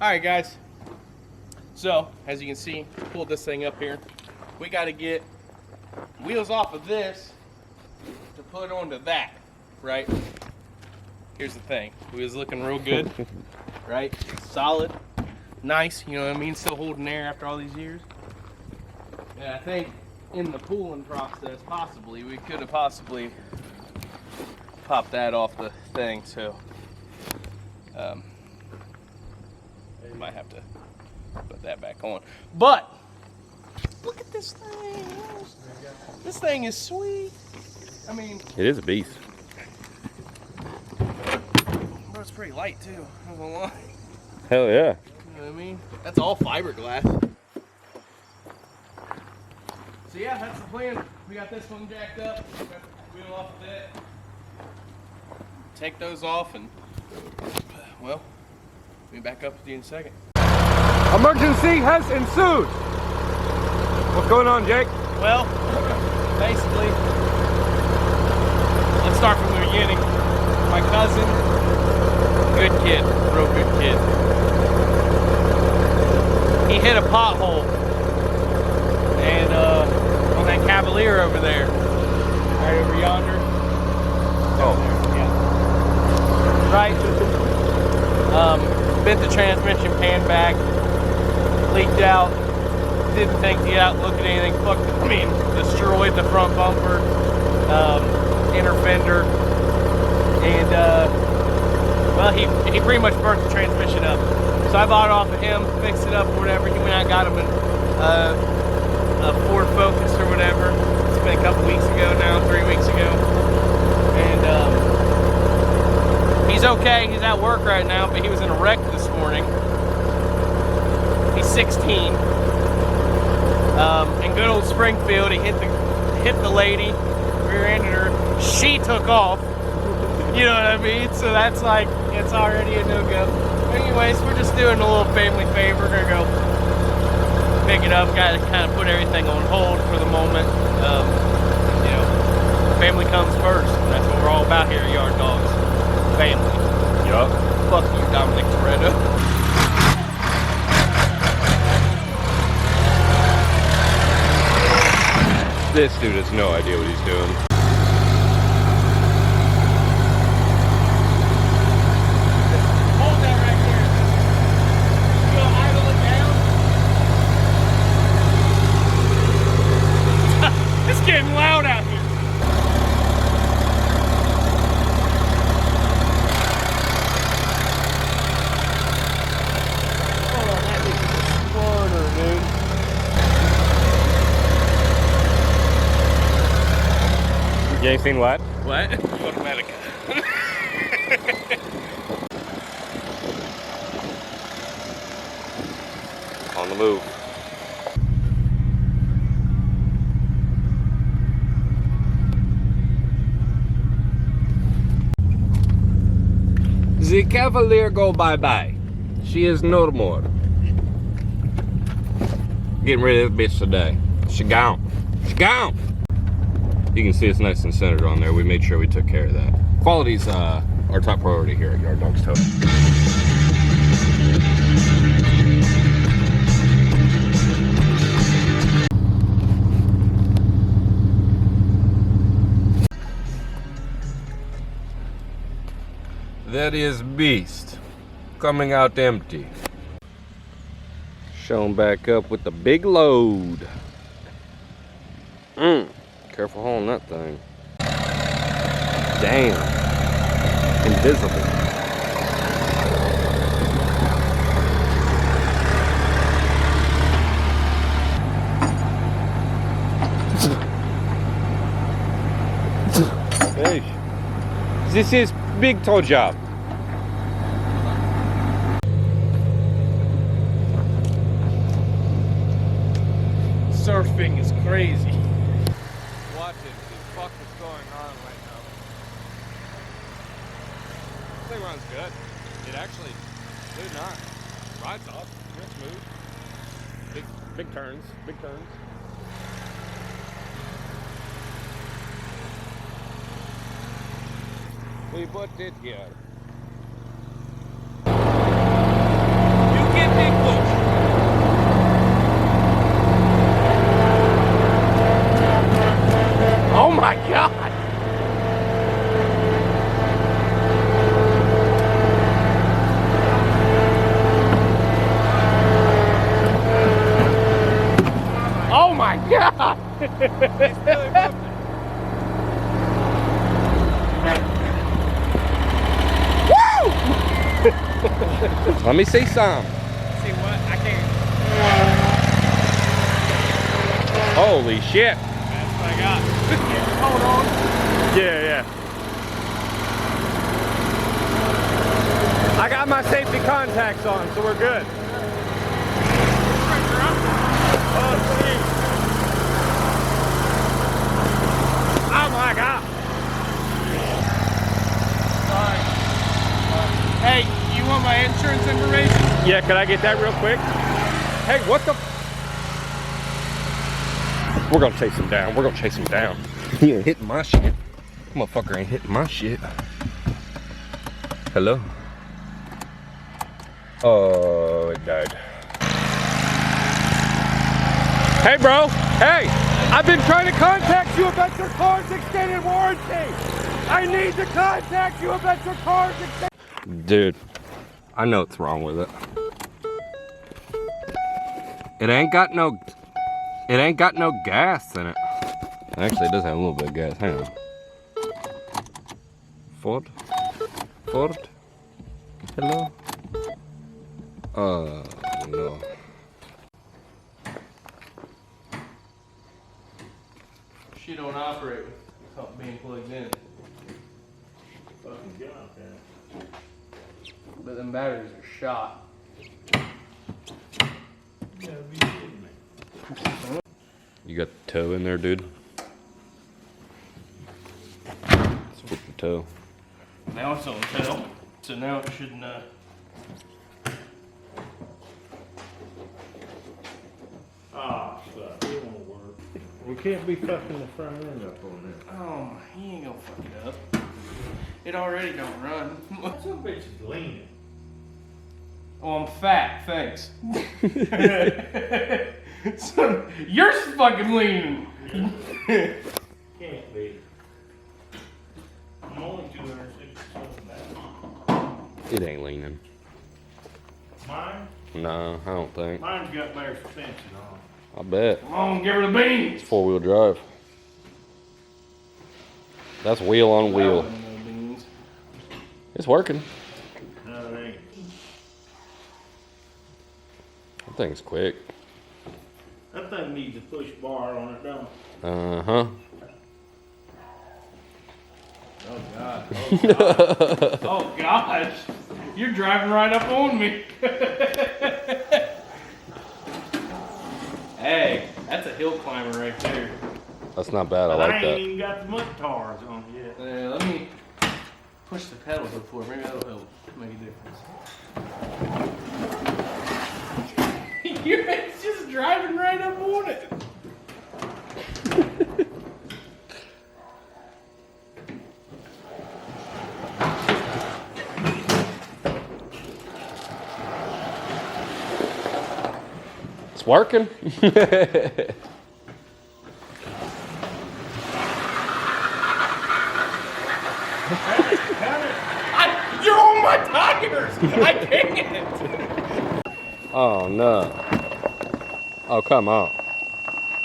Alright guys, so as you can see, pulled this thing up here. We got to get wheels off of this to put onto that, right? Here's the thing, wheels looking real good, right? Solid, nice, you know what I mean? Still holding air after all these years. And I think in the pulling process, possibly, we could have possibly popped that off the thing, so might have to put that back on. But look at this thing. This thing is sweet. I mean, it is a beast. Bro, it's pretty light too. I'm not gonna lie. Hell yeah. You know what I mean? That's all fiberglass. So yeah, that's the plan. We got this one jacked up. Got the wheel off of that. Take those off and, well, we'll be back up with you in a second. Emergency has ensued. What's going on, Jake? Well, basically, let's start from the beginning. My cousin, good kid, real good kid. He hit a pothole, and on that Cavalier over there, right over yonder. Oh, yeah. Right. Bent the transmission pan back, leaked out. Didn't think to get out and look at anything. Destroyed the front bumper, inner fender, and well, he pretty much burnt the transmission up. So I bought it off of him, fixed it up or whatever. He went out and got him a Ford Focus or whatever. It's been a couple weeks ago now, 3 weeks ago, and he's okay. He's at work right now, but he was in a wreck this morning. He's 16. In good old Springfield, he hit the lady, rear-ended her. She took off. You know what I mean? So that's like, it's already a no-go. Anyways, we're just doing a little family favor. We're gonna go pick it up. Got to kind of put everything on hold for the moment. You know, family comes first. That's what we're all about here at Yard Dogs. Family. yup. Fuck you, Dominic Toretto. This dude has no idea what he's doing. Hold that right there. You gonna idle it down? It's getting loud out here. Oh, that is a squirter, dude. You ain't seen what? What? Automatic. On the move. The Cavalier go bye-bye. She is no more. Getting rid of this bitch today. She gone. She gone. You can see it's nice and centered on there. We made sure we took care of that. Quality's our top priority here at Yard Dogs Tow. That is Beast coming out empty. Shown back up with the big load. Careful hauling that thing. Damn. Invisible. Hey. This is big tow job. Surfing is crazy. Watch it. What the fuck is going on right now? This thing runs good. It actually did not. Rides off. It's smooth. Big turns. Big turns. We put it here. You can Woo! Let me see some. See what? I can't. Holy shit. That's what I got. Hold on. Yeah. I got my safety contacts on, so we're good. Oh my God. Sorry. Hey, you want my insurance information? Yeah, can I get that real quick? Hey, what the? We're gonna chase him down. We're gonna chase him down. He ain't hitting my shit. Motherfucker ain't hitting my shit. Hello? Oh, it died. Hey, bro. Hey, I've been trying to contact you about your car's extended warranty. I need to contact you about your car's extended. Dude, I know what's wrong with it. It ain't got no gas in it. Actually, it does have a little bit of gas. Hang on. Ford. Hello. No. She don't operate with something being plugged in. Fucking junk, man. But them batteries are shot. You gotta be kidding me. You got the toe in there, dude? Let's flip the toe. Now it's on tail, so now it shouldn't. Ah, fuck, it won't work. We can't be fucking the front end up on this. Oh, he ain't gonna fuck it up. It already don't run. Some bitch is leaning. Oh, I'm fat. Thanks. So, you're fucking leaning. Can't be. I'm only 267 pounds. It ain't leaning. Mine? No, I don't think. Mine's got better suspension on. I bet. Come on, give her the beans. It's 4-wheel drive. That's wheel on wheel. No beans. It's working. No, it ain't. That thing's quick. That thing needs a push bar on it, don't it? Uh-huh. Oh God. Oh gosh. You're driving right up on me. Hey, that's a hill climber right there. That's not bad. I But I like ain't that. even got the mud tars on it yet. Let me push the pedal before. Maybe that'll help make a difference. You're just driving right up on it. It's working. You're on my tires. I can't. Oh no. Oh, come on.